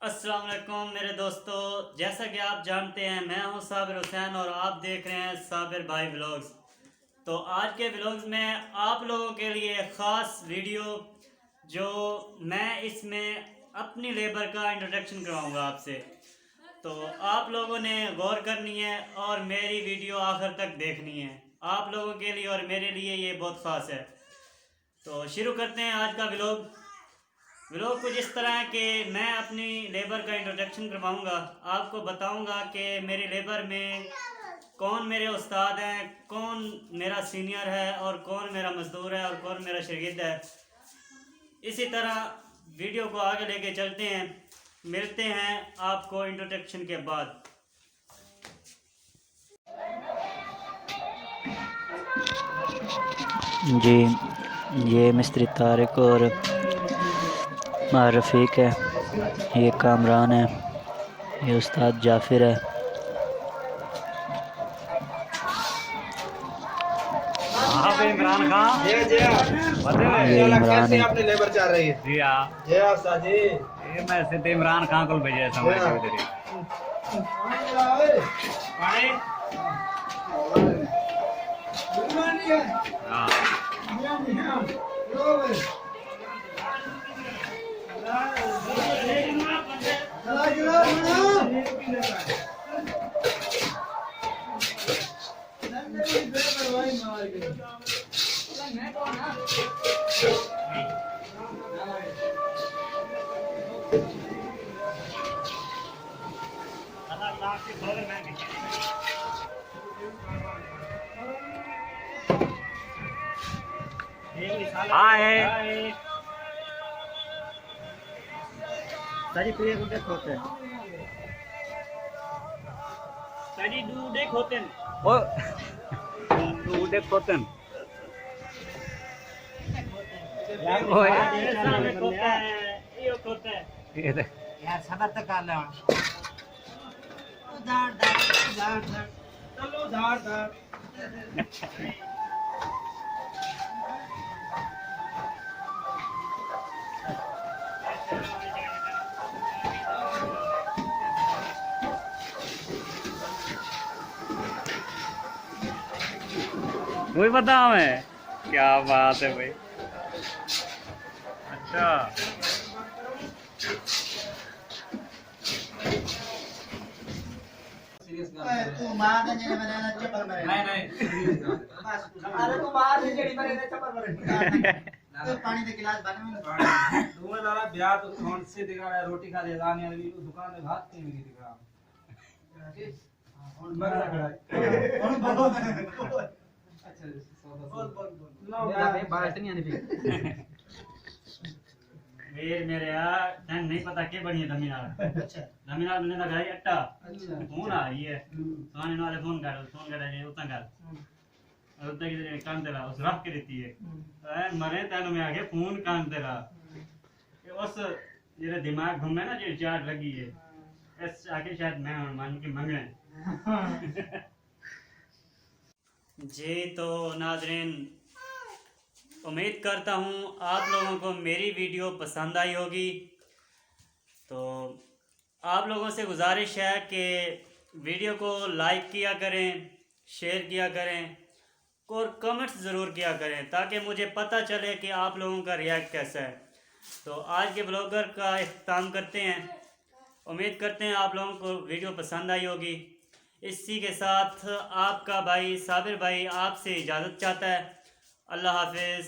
अस्सलाम वालेकुम मेरे दोस्तों, जैसा कि आप जानते हैं मैं हूं साबिर हुसैन और आप देख रहे हैं साबिर भाई व्लॉग्स। तो आज के व्लॉग्स में आप लोगों के लिए ख़ास वीडियो जो मैं इसमें अपनी लेबर का इंट्रोडक्शन करवाऊंगा आपसे। तो आप लोगों ने गौर करनी है और मेरी वीडियो आखिर तक देखनी है। आप लोगों के लिए और मेरे लिए ये बहुत ख़ास है। तो शुरू करते हैं आज का व्लॉग। व्लॉग कुछ इस तरह है कि मैं अपनी लेबर का इंट्रोडक्शन करवाऊंगा, आपको बताऊंगा कि मेरी लेबर में कौन मेरे उस्ताद हैं, कौन मेरा सीनियर है और कौन मेरा मजदूर है और कौन मेरा शागिर्द है। इसी तरह वीडियो को आगे लेके चलते हैं। मिलते हैं आपको इंट्रोडक्शन के बाद। जी, ये मिस्त्री तारिक और रफ़ीक है, ये कामरान है, ये उस्ताद जाफिर है। इमरान खान ये इमरान है। अपनी लेबर चल रही है जी हाँ जी उस्ताद जी। ये मैं सीधे इमरान खान को भेजा समझ इधर हाय सारी प्रिय को देख होते हैं, सारी दूधे होते हैं। ओ तू देख कोतन ओ ये देख यार सबर तक कर ले धार धार धार धार चलो धार धार वही बता मैं क्या बात है भाई। अच्छा तू मार दे जेडी मरे ना चप्पल मरे नहीं अरे तू मार दे जेडी मरे ना चप्पल मरे तो पानी दे गिलास बने में दूंगा लाला ब्याह तो कौन से दिखा रहा है रोटी खा ले लाने वाली दुकान में भात नहीं दिख रहा और मर रहा है और बहुत अच्छा बोल यार बात नहीं आनी फिर मेरे यार तैन नहीं पता के बनी है जमीनार। अच्छा जमीनार मैंने लगाई अट्टा अच्छा फोन आ रही है, सोने वाले फोन कर ये उतना कर और उतना की कान तेरा उस रख के देती है तो मरे तैन में आगे फोन कान तेरा उस मेरे दिमाग घूमे ना जो चाट लगी है इस आगे शायद मैं मान के मंगने जी। तो नाज़रीन, उम्मीद करता हूँ आप लोगों को मेरी वीडियो पसंद आई होगी। तो आप लोगों से गुजारिश है कि वीडियो को लाइक किया करें, शेयर किया करें और कमेंट्स ज़रूर किया करें ताकि मुझे पता चले कि आप लोगों का रिएक्ट कैसा है। तो आज के ब्लॉगर का इख्तिताम करते हैं। उम्मीद करते हैं आप लोगों को वीडियो पसंद आई होगी। इसी के साथ आपका भाई साबिर भाई आपसे इजाज़त चाहता है। अल्लाह हाफिज़।